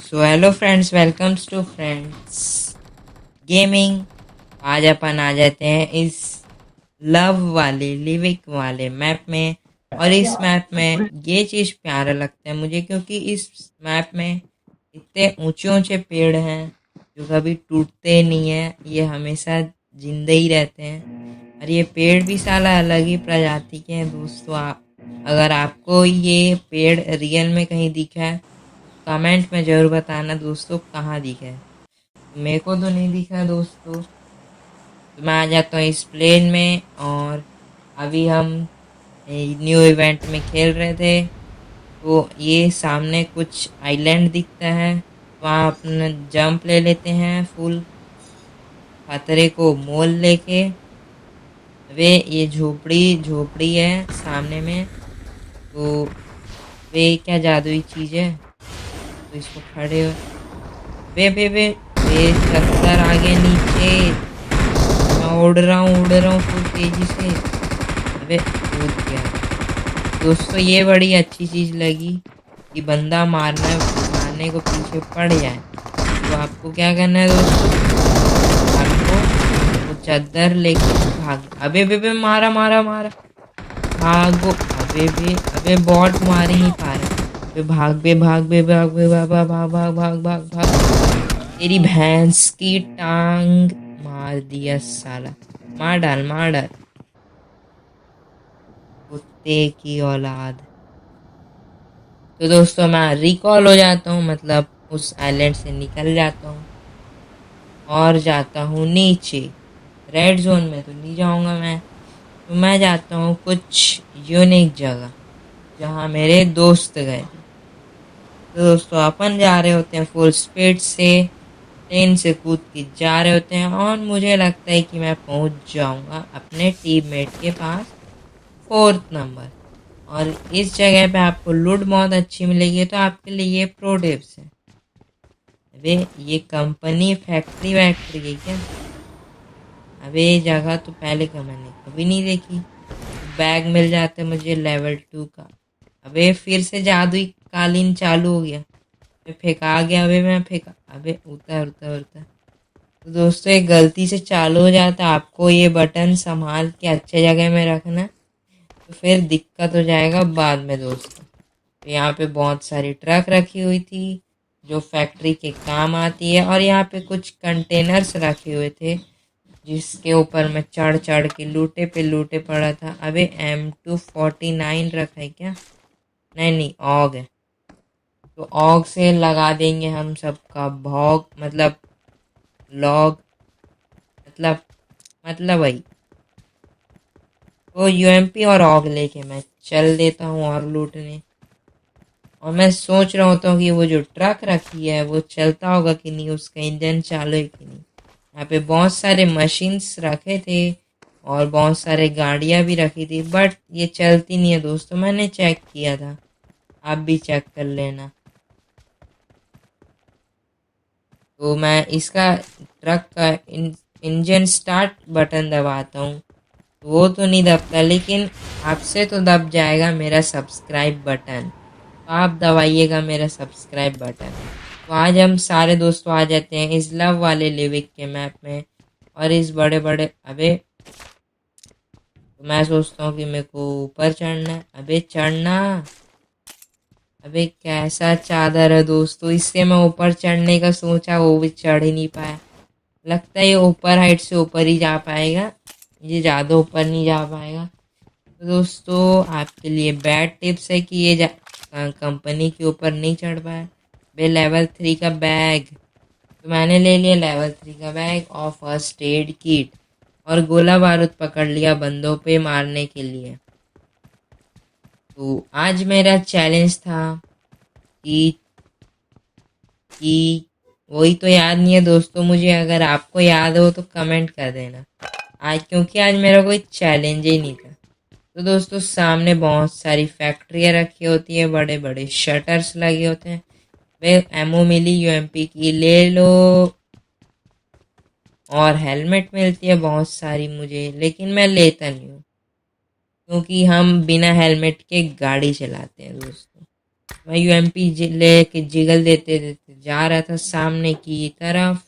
So hello friends, welcomes to friends gaming. आज अपन आ जाते हैं इस लव वाले लिविक वाले मैप में। और इस मैप में ये चीज़ प्यारा लगता है मुझे, क्योंकि इस मैप में इतने ऊंचे ऊंचे पेड़ हैं जो कभी टूटते नहीं हैं, ये हमेशा जिंदा ही रहते हैं। और ये पेड़ भी साला अलग ही प्रजाति के हैं दोस्तों। अगर आपको ये पेड़ रियल में कहीं दिखा है, कमेंट में ज़रूर बताना दोस्तों कहाँ दिखा है। मेरे को तो नहीं दिखा दोस्तों। तो मैं आ जाता हूँ इस प्लेन में। और अभी हम न्यू इवेंट में खेल रहे थे, तो ये सामने कुछ आइलैंड दिखता है, वहाँ अपना जंप ले लेते हैं फुल खतरे को मोल लेके। वे ये झोपड़ी झोपड़ी है सामने में, तो वे क्या जादुई चीज़ है, तो इसको खड़े वे वे वे वे चक्कर आगे नीचे। मैं उड़ रहा हूँ फुल तेजी से। अबे कूद गया दोस्तों। ये बड़ी अच्छी चीज़ लगी कि बंदा मारने को पीछे पड़ जाए, तो आपको क्या करना है दोस्तों, आपको वो चादर लेके भाग। अबे बे मारा मारा मारा, भागो। अबे बॉट मार ही नहीं पा रहे। अबे भाग बे भाग बे भाग बे भाग भाग भाग भाग भाग भाग भाग। तेरी भैंस की टांग मार दिया साला। मार डाल मार डाल, कुत्ते की औलाद। तो दोस्तों मैं रिकॉल हो जाता हूँ, मतलब उस आइलैंड से निकल जाता हूँ और जाता हूँ नीचे। रेड जोन में तो नहीं जाऊँगा मैं, तो मैं जाता हूँ कुछ यूनिक जगह जहाँ मेरे दोस्त गए थे। तो दोस्तों अपन जा रहे होते हैं फुल स्पीड से, ट्रेन से कूद के जा रहे होते हैं, और मुझे लगता है कि मैं पहुंच जाऊंगा अपने टीममेट के पास, 4th नंबर। और इस जगह पे आपको लूट बहुत अच्छी मिलेगी, तो आपके लिए ये प्रो टिप्स है। अबे ये कंपनी फैक्ट्री वैक्ट्री है क्या? अबे ये जगह तो पहले का मैंने कभी नहीं देखी। बैग मिल जाता है मुझे लेवल 2 का। अबे फिर से जादुई कालीन चालू हो गया। फेंका गया। अबे मैं फेंका। अबे उतर उतर उतर। तो दोस्तों एक गलती से चालू हो जाता है, आपको ये बटन संभाल के अच्छे जगह में रखना, तो फिर दिक्कत हो जाएगा बाद में दोस्तों। तो यहाँ पे बहुत सारी ट्रक रखी हुई थी जो फैक्ट्री के काम आती है, और यहाँ पे कुछ कंटेनर्स रखे हुए थे जिसके ऊपर मैं चढ़ चढ़ के लूटे पे लूटे पड़ा था। अबे M249 रखा है क्या? नहीं नहीं, ऑग है। तो ऑग से लगा देंगे हम सबका भौग, मतलब लॉग, मतलब वही। तो यूएमपी और ऑग लेके मैं चल देता हूँ और लूटने। और मैं सोच रहा होता हूँ कि वो जो ट्रक रखी है वो चलता होगा कि नहीं, उसका इंजन चालू है कि नहीं। यहाँ पे बहुत सारे मशीन्स रखे थे और बहुत सारे गाड़ियाँ भी रखी थी, बट ये चलती नहीं है दोस्तों। मैंने चेक किया था, आप भी चेक कर लेना। तो मैं इसका ट्रक का इंजन स्टार्ट बटन दबाता हूँ, वो तो नहीं दबता, लेकिन आपसे तो दब जाएगा मेरा सब्सक्राइब बटन। तो आप दबाइएगा मेरा सब्सक्राइब बटन। तो आज हम सारे दोस्तों आ जाते हैं इस लव वाले लिविक के मैप में। और इस बड़े बड़े अबे, तो मैं सोचता हूँ कि मेरे को ऊपर चढ़ना है। अबे चढ़ना। अबे कैसा चादर है दोस्तों, इससे मैं ऊपर चढ़ने का सोचा, वो भी चढ़ ही नहीं पाया। लगता है ये ऊपर हाइट से ऊपर ही जा पाएगा, ये ज़्यादा ऊपर नहीं जा पाएगा। तो दोस्तों आपके लिए बैड टिप्स है कि ये कंपनी के ऊपर नहीं चढ़ पाया। बे लेवल 3 का बैग, तो मैंने ले लिया लेवल 3 का बैग और फर्स्ट एड किट, और गोला बारूद पकड़ लिया बंदों पे मारने के लिए। तो आज मेरा चैलेंज था कि वही तो याद नहीं है दोस्तों मुझे, अगर आपको याद हो तो कमेंट कर देना आज, क्योंकि आज मेरा कोई चैलेंज ही नहीं था। तो दोस्तों सामने बहुत सारी फैक्ट्रियाँ रखी होती है, बड़े बड़े शटर्स लगे होते हैं। वे एमओ मिली यूएमपी की, ले लो। और हेलमेट मिलती है बहुत सारी मुझे, लेकिन मैं लेता नहीं हूँ, क्योंकि हम बिना हेलमेट के गाड़ी चलाते हैं दोस्तों। मैं यूएमपी लेके जिगल देते देते जा रहा था सामने की तरफ,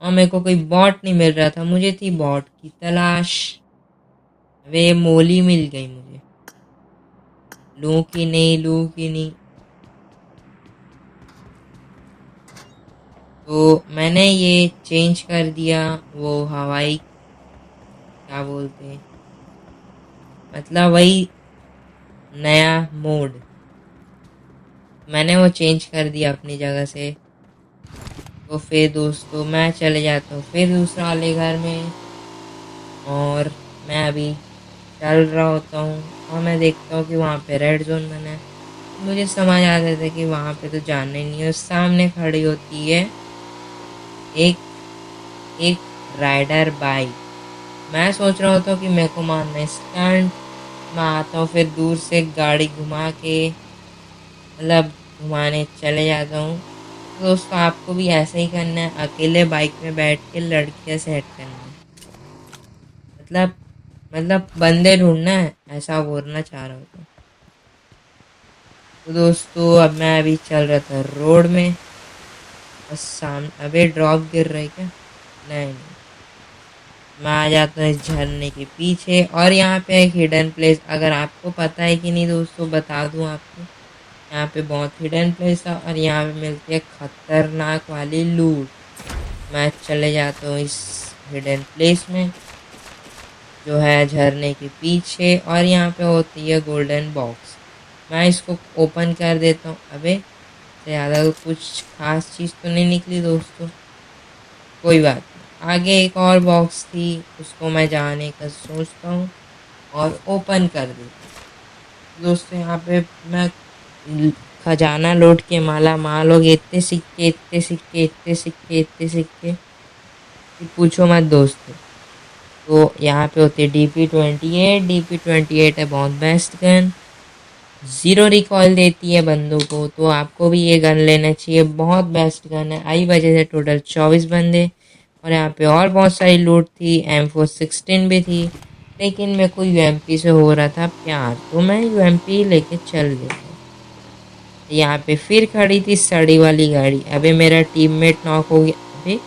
और मेरे को कोई बॉट नहीं मिल रहा था, मुझे थी बॉट की तलाश। वे मोली मिल गई मुझे, लूं कि नहीं लूं कि नहीं। तो मैंने ये चेंज कर दिया, वो हवाई क्या बोलते हैं, मतलब वही नया मोड मैंने वो चेंज कर दिया अपनी जगह से। तो फिर दोस्तों मैं चले जाता हूँ फिर दूसरा वाले घर में, और मैं अभी चल रहा होता हूँ और मैं देखता हूँ कि वहाँ पे रेड जोन बना है। मुझे समझ आता था कि वहाँ पे तो जाना ही नहीं है। सामने खड़ी होती है एक एक राइडर बाइक। मैं सोच रहा होता हूँ कि मेरे को मारना है स्टंट। मैं आता हूँ फिर दूर से गाड़ी घुमा के, मतलब घुमाने चले जाता हूँ। तो दोस्तों आपको भी ऐसा ही करना है, अकेले बाइक में बैठ के लड़कियां सेट करना है, मतलब बंदे ढूंढना है, ऐसा बोलना चाह रहा होता हूँ। तो दोस्तों अब मैं अभी चल रहा था रोड में, बस सामने अबे ड्रॉप गिर रहा है क्या, नहीं नहीं। मैं आ जाता हूँ इस झरने के पीछे, और यहाँ पे एक हिडन प्लेस, अगर आपको पता है कि नहीं दोस्तों बता दूँ आपको। यहाँ पे बहुत हिडन प्लेस है और यहाँ पे मिलती है खतरनाक वाली लूट। मैं चले जाता हूँ इस हिडन प्लेस में जो है झरने के पीछे, और यहाँ पे होती है गोल्डन बॉक्स। मैं इसको ओपन कर देता हूँ। अबे ज़्यादा तो कुछ खास चीज़ तो नहीं निकली दोस्तों, कोई बात नहीं। आगे एक और बॉक्स थी, उसको मैं जाने का सोचता हूँ और ओपन कर देता हूँ। दोस्तों यहाँ पे मैं खजाना लौट के माला माल हो गए, इतने सिक्के इतने सिक्के इतने सिक्के इतने सिक्के कि पूछो मत दोस्तों। तो यहाँ पे होती है DP28। DP28 है बहुत बेस्ट गन, ज़ीरो रिकॉल देती है बंदों को, तो आपको भी ये गन लेना चाहिए, बहुत बेस्ट गन है। आई वजह से टोटल 24 बंदे। और यहाँ पे और बहुत सारी लूट थी, M416 भी थी, लेकिन मेरे को यूएमपी से हो रहा था प्यार, तो मैं यूएमपी लेके चल देता हूँ। यहाँ पे फिर खड़ी थी सड़ी वाली गाड़ी। अबे मेरा टीममेट नॉक हो गया, अबे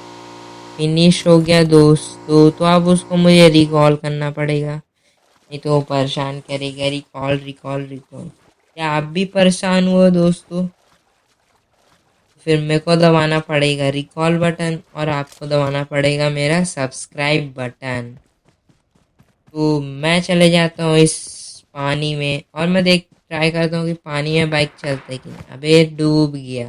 फिनिश हो गया दोस्तों। तो अब उसको मुझे रिकॉल करना पड़ेगा, नहीं तो वो परेशान करेगा, रिकॉल रिकॉल रिकॉल। क्या आप भी परेशान हुए दोस्तों? फिर मेरे को दबाना पड़ेगा रिकॉल बटन, और आपको दबाना पड़ेगा मेरा सब्सक्राइब बटन। तो मैं चले जाता हूँ इस पानी में, और मैं देख ट्राई करता हूँ कि पानी में बाइक चलता है कि नहीं। अबे डूब गया,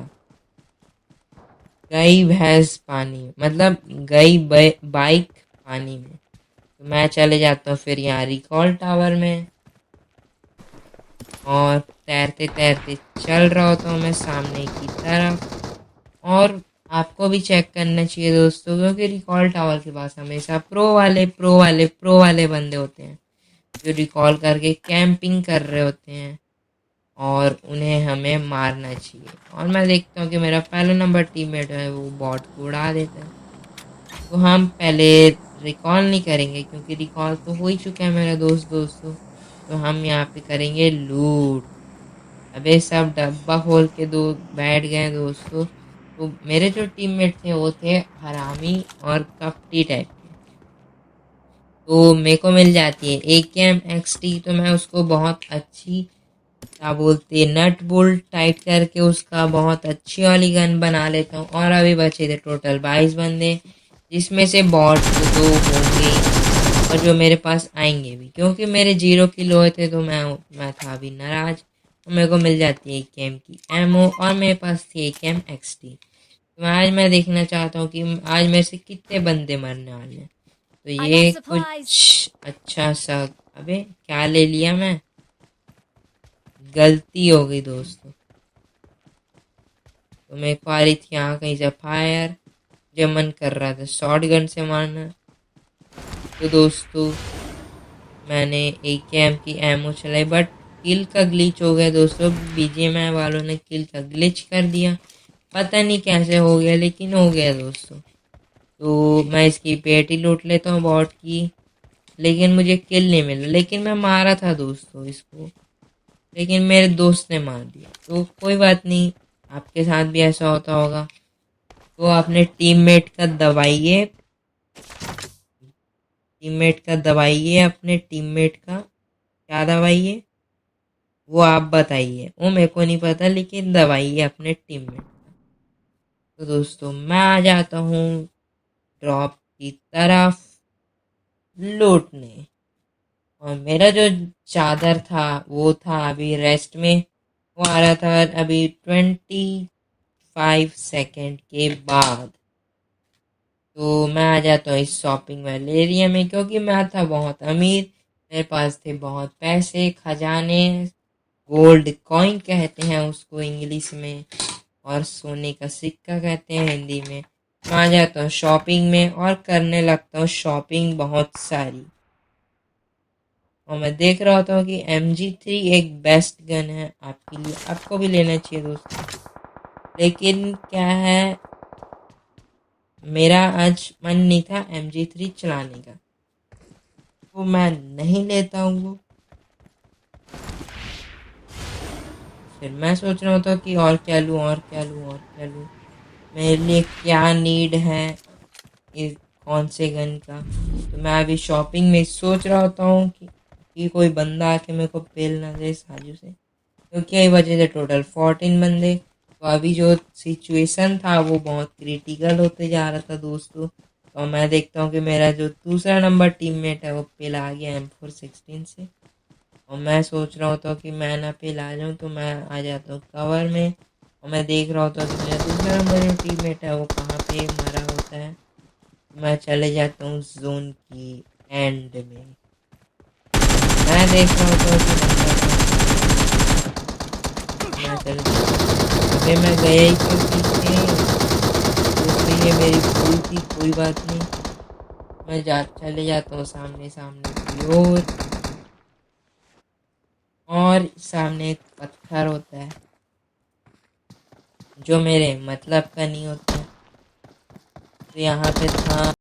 गई भैंस पानी में, मतलब गई बाइक पानी में। तो मैं चले जाता हूँ फिर यहाँ रिकॉल टावर में, और तैरते तैरते चल रहा होता हूँ मैं सामने की तरफ। और आपको भी चेक करना चाहिए दोस्तों, क्योंकि रिकॉल टावर के पास हमेशा प्रो वाले बंदे होते हैं जो रिकॉल करके कैंपिंग कर रहे होते हैं, और उन्हें हमें मारना चाहिए। और मैं देखता हूँ कि मेरा पहला नंबर टीममेट है वो बॉट को उड़ा देता है। तो हम पहले रिकॉल नहीं करेंगे, क्योंकि रिकॉल तो हो ही चुका है मेरा दोस्तों। तो हम यहाँ पे करेंगे लूट। अबे सब डब्बा खोल के दो बैठ गए दोस्तों। तो मेरे जो टीममेट थे वो थे हरामी और कपटी टाइप के। तो मेरे को मिल जाती है AKM-XT, तो मैं उसको बहुत अच्छी क्या बोलते हैं नट बोल्ट टाइट करके उसका बहुत अच्छी वाली गन बना लेता हूँ। और अभी बचे थे टोटल 22 बंदे, जिसमें से बॉट तो 2 होंगे और जो मेरे पास आएंगे भी, क्योंकि मेरे 0 किल हुए थे। तो मैं था अभी नाराज। तो मेरे को मिल जाती है AKM की एमओ, और मेरे पास थी AKM-XT। तो आज मैं देखना चाहता हूँ कि आज मेरे से कितने बंदे मरने वाले हैं। तो ये कुछ अच्छा सा, अबे क्या ले लिया मैं, गलती हो गई दोस्तों। तो मेरे को आ रही थी यहाँ कहीं से फायर, जब मन कर रहा था शॉर्ट गन से मारना। तो दोस्तों मैंने AKM की एमओ चलाई, बट किल का ग्लिच हो गया दोस्तों। BGMI वालों ने किल का ग्लिच कर दिया, पता नहीं कैसे हो गया, लेकिन हो गया दोस्तों। तो मैं इसकी पेटी लूट लेता हूँ बॉट की, लेकिन मुझे किल नहीं मिला, लेकिन मैं मारा था दोस्तों इसको। लेकिन मेरे दोस्त ने मार दिया। तो कोई बात नहीं, आपके साथ भी ऐसा होता होगा। तो अपने टीममेट का दबाइए, अपने टीममेट का क्या दबाइए वो आप बताइए, वो मेरे को नहीं पता, लेकिन दबाइए अपने टीममेट का। तो दोस्तों मैं आ जाता हूँ ड्रॉप की तरफ लूटने, और मेरा जो चादर था वो था अभी रेस्ट में, वो आ रहा था अभी 25 सेकेंड के बाद। तो मैं आ जाता हूँ इस शॉपिंग वाले एरिया में, क्योंकि मैं था बहुत अमीर, मेरे पास थे बहुत पैसे, खजाने, गोल्ड कॉइन कहते हैं उसको इंग्लिश में, और सोने का सिक्का कहते हैं हिंदी में। मैं आ जाता हूँ शॉपिंग में और करने लगता हूँ शॉपिंग बहुत सारी। और मैं देख रहा होता हूँ कि MG3 एक बेस्ट गन है आपके लिए, आपको भी लेना चाहिए दोस्तों। लेकिन क्या है, मेरा आज मन नहीं था MG3 चलाने का, तो मैं नहीं लेता हूँ वो। फिर मैं सोच रहा होता कि और क्या लूँ, और क्या लूँ, और क्या लूँ, मेरे लिए क्या नीड है इस कौन से गन का। तो मैं अभी शॉपिंग में सोच रहा होता हूँ कि कोई बंदा आके मेरे को पेल ना दे साजू से, क्योंकि यही वजह से टोटल 14 बंदे। तो अभी जो सिचुएशन था वो बहुत क्रिटिकल होते जा रहा था दोस्तों। तो मैं देखता हूँ कि मेरा जो दूसरा नंबर टीममेट है वो पेल आ गया M416 से, और मैं सोच रहा होता हूँ कि मैं ना पेल आ जाऊँ, तो मैं आ जाता हूँ कवर में। और मैं देख रहा होता हूँ कि मेरा दूसरा नंबर जो टीममेट है वो कहाँ पे मरा होता है। मैं चले जाता हूँ जोन की एंड में। मैं देख रहा होता हूँ कि मैं चले जाता, अबे मैं गया ही क्यों पीछे। दोस्तों ये मेरी भूल थी, कोई बात नहीं। मैं चले जाता हूँ सामने सामने की ओर, और सामने एक पत्थर होता है जो मेरे मतलब का नहीं होता है। तो यहाँ पे था